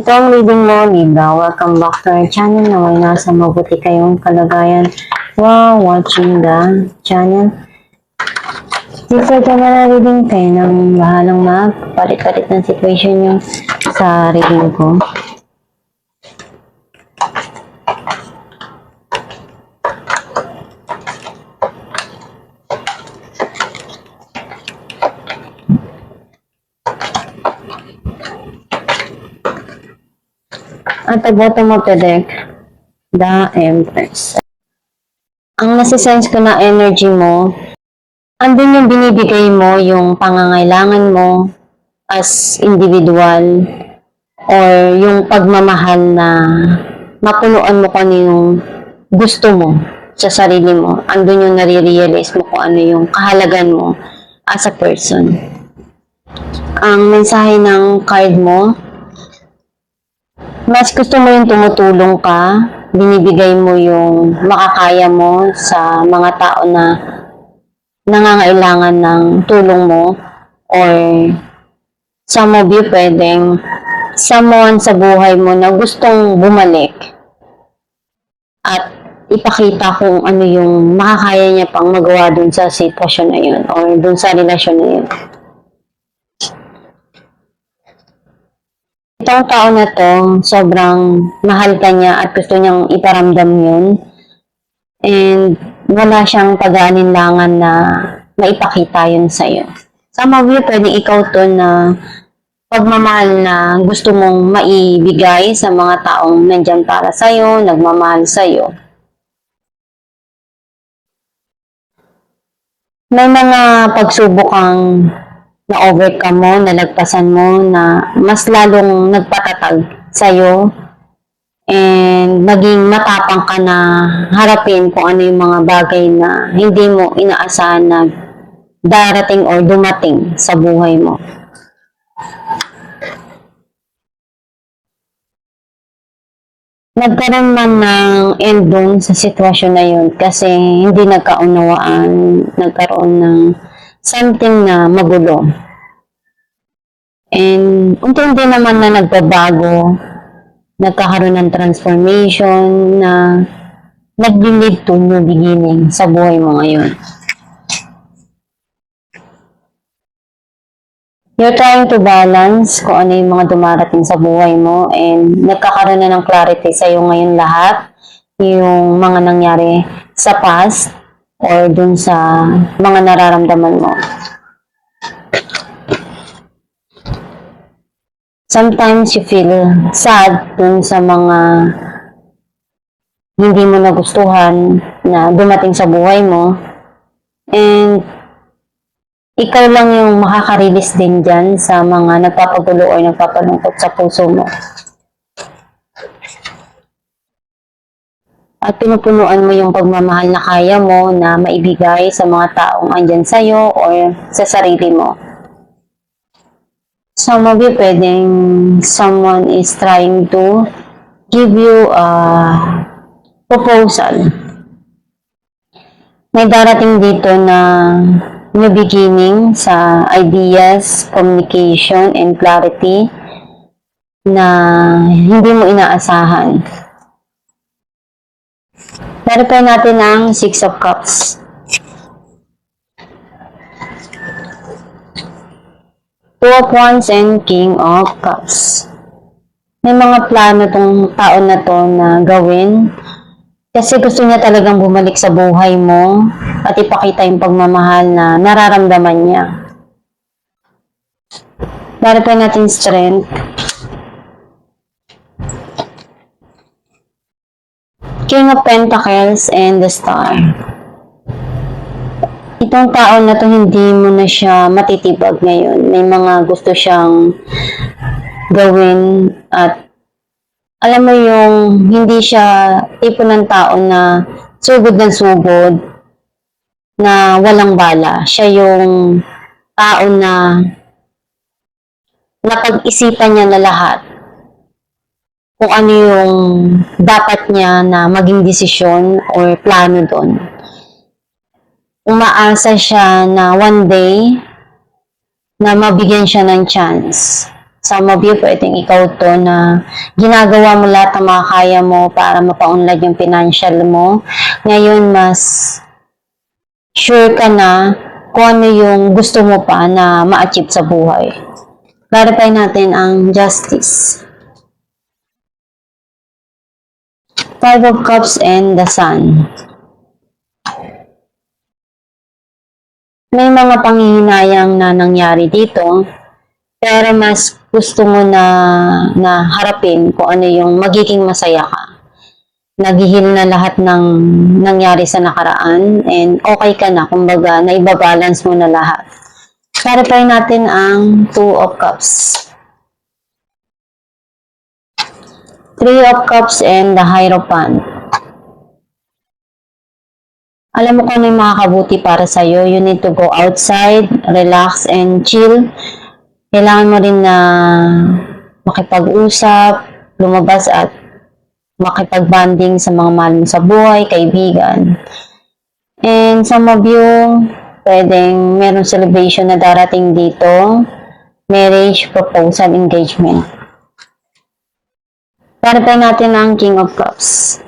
Ito ang reading mo, Libra. Welcome back to our channel. Naway nasa mabuti kayong kalagayan while watching the channel. Dito na reading kayo ng bahalang magpalit-palit ng situation yung sa reading ko. At the bottom of the deck, the Empress. Ang nasisense ko na energy mo, andun yung binibigay mo, yung pangangailangan mo as individual, or yung pagmamahal na mapunuan mo kung ano yung gusto mo sa sarili mo. Andun yung nare-realize mo kung ano yung kahalagan mo as a person. Ang mensahe ng card mo, mas gusto mo yung tumutulong ka, binibigay mo yung makakaya mo sa mga tao na nangangailangan ng tulong mo, or some of you pwedeng someone sa buhay mo na gustong bumalik at ipakita kung ano yung makakaya niya pang magawa dun sa sitwasyon na yun or dun sa relasyon na yun. Itong tao na to, sobrang mahal ka niya at gusto niyang iparamdam yun. And wala siyang pag-aalinlangan na maipakita yun sa'yo. Some of you, pwede ikaw to na pagmamahal na gusto mong maibigay sa mga taong nandyan para sa'yo, nagmamahal sa'yo. May mga pagsubok kang na-overcome mo, nalagpasan mo, na mas lalong nagpatatag sa'yo, and naging matapang ka na harapin kung ano yung mga bagay na hindi mo inaasahan na darating or dumating sa buhay mo. Nagkaroon man ng end dun sa sitwasyon na yun kasi hindi nagkaunawaan, nagkaroon ng something na magulo. And unti-unti naman na nagbabago, nagkakaroon ng transformation na nag-lead to new beginning sa buhay mo ngayon. You're trying to balance kung ano yung mga dumarating sa buhay mo, and nagkakaroon na ng clarity sa iyo ngayon lahat, yung mga nangyari sa past or dun sa mga nararamdaman mo. Sometimes you feel sad dun sa mga hindi mo nagustuhan na dumating sa buhay mo, and ikaw lang yung makaka-release din dyan sa mga nagpapagulo o nagpapalungkot sa puso mo. At pinupunuan mo yung pagmamahal na kaya mo na maibigay sa mga taong andyan sa'yo or sa sarili mo. Some of you, pwedeng someone is trying to give you a proposal. May darating dito na new beginning sa ideas, communication, and clarity na hindi mo inaasahan. Narito natin ang Six of Cups. Two of Wands and King of Cups. May mga plano tong tao na to na gawin kasi gusto niya talagang bumalik sa buhay mo at ipakita yung pagmamahal na nararamdaman niya. Narito natin strength. King of Pentacles and the Star. Itong tao na to, hindi mo na siya matitibag ngayon. May mga gusto siyang gawin at alam mo yung hindi siya tipo ng tao na sugod ng sugod, na walang bala. Siya yung tao na napag-isipan niya na lahat kung ano yung dapat niya na maging desisyon or plano doon. Umaasa siya na one day na mabigyan siya ng chance Some of you, pwedeng ikaw to na ginagawa mo lahat ng makakaya mo para mapaunlad yung financial mo. Ngayon, mas sure ka na kung ano yung gusto mo pa na ma-achieve sa buhay. Clarify natin ang justice. Five of Cups and the Sun. May mga panghihinayang na nangyari dito, pero mas gusto mo na harapin kung ano yung magiging masaya ka. Naghihil na lahat ng nangyari sa nakaraan and okay ka na, kumbaga naibabalance mo na lahat. Clarify natin ang Two of Cups. Three of Cups and the Hierophant. Alam mo kung ano yung makakabuti para sa'yo. You need to go outside, relax, and chill. Kailangan mo rin na makipag-usap, lumabas at makipag-bonding sa mga mahal mo sa buhay, kaibigan. And some of you, pwedeng meron celebration na darating dito. Marriage, proposal, engagement. Clarify natin ang King of Cups.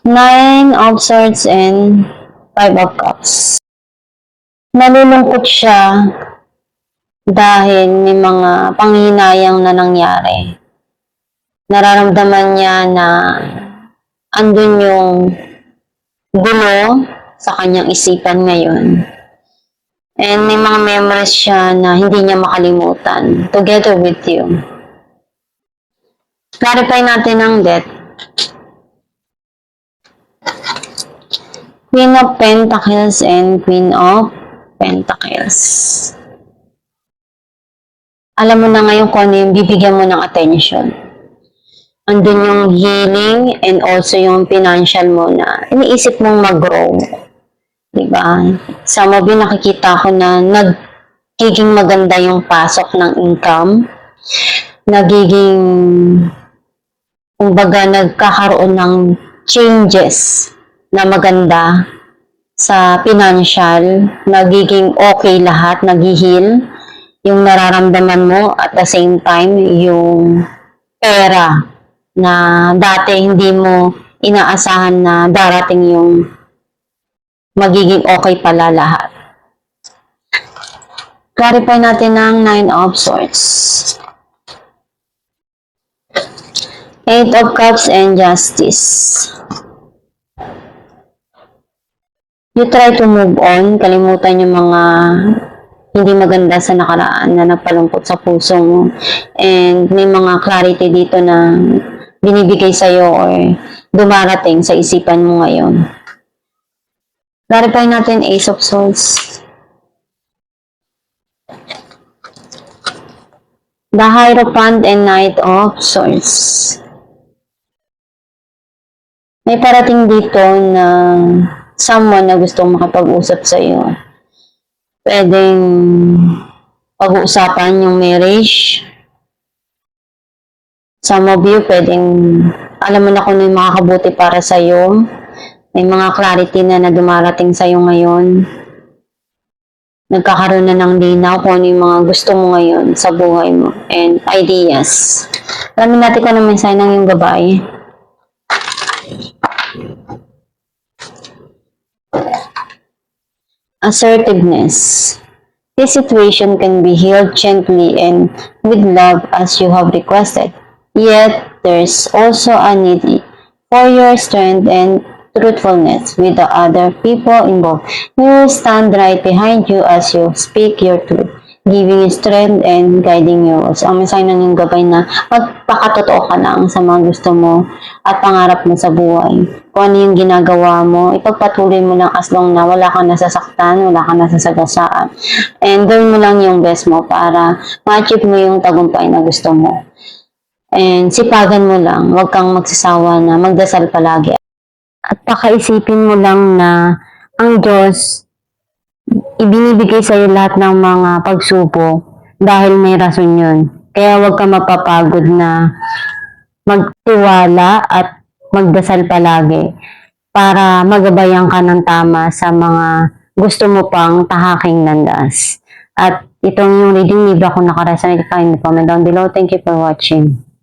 Nine of Swords and Five of Cups. Nalulungkot siya dahil may mga panghihinayang na nangyari. Nararamdaman niya na andun yung gulo sa kanyang isipan ngayon. And may mga memories siya na hindi niya makalimutan together with you. Clarify natin ang death. Queen of Pentacles and Queen of Pentacles. Alam mo na ngayon kung ano yung bibigyan mo ng attention. Andun yung healing and also yung financial mo na iniisip mong mag-grow. Diba? Some of you nakikita ko na nagiging maganda yung pasok ng income. Nagiging, kumbaga, nagkakaroon ng changes na maganda sa financial, nagiging okay lahat, nag-heal yung nararamdaman mo at the same time yung pera na dati hindi mo inaasahan na darating yung magiging okay pala lahat. Clarify natin ang Nine of Swords. Eight of Cups and Justice. You try to move on, kalimutan yung mga hindi maganda sa nakaraan na nagpalungkot sa puso mo. And may mga clarity dito na binibigay sa'yo or dumarating sa isipan mo ngayon. Clarify natin Ace of Swords. The Hierophant and Knight of Swords. May parating dito na someone na gustong makapag-usap sa iyo. Pwedeng pag-uusapan yung marriage. Some of you, pwedeng alam mo na kung ano yung makakabuti para sa iyo. May mga clarity na dumarating sa iyo ngayon. Nagkakaroon na ng linaw kung ano yung mga gusto mo ngayon sa buhay mo and ideas. Alamin natin kung ano mensahe ng yung gabay. Assertiveness. This situation can be healed gently and with love as you have requested. Yet, there's also a need for your strength and truthfulness with the other people involved. We will stand right behind you as you speak your truth, giving you strength and guiding you. So, ang mensahe ng yung gabay na magpakatotoo ka lang sa mga gusto mo at pangarap mo sa buhay. Kung ano yung ginagawa mo, ipagpatuloy mo lang as long na wala kang nasasaktan, wala kang nasasagasaan. And gawin mo lang yung best mo para ma-achieve mo yung tagumpay na gusto mo. And sipagan mo lang, huwag kang magsasawa na magdasal palagi. At pakaisipin mo lang na ang Diyos ibinibigay sa iyo lahat ng mga pagsubok dahil may rason yun. Kaya huwag ka mapapagod na magtiwala at magdasal palagi para magabayan ka ng tama sa mga gusto mo pang tahaking landas. At Itong yung reading, libre ako nakaresonate. Comment down below. Thank you for watching.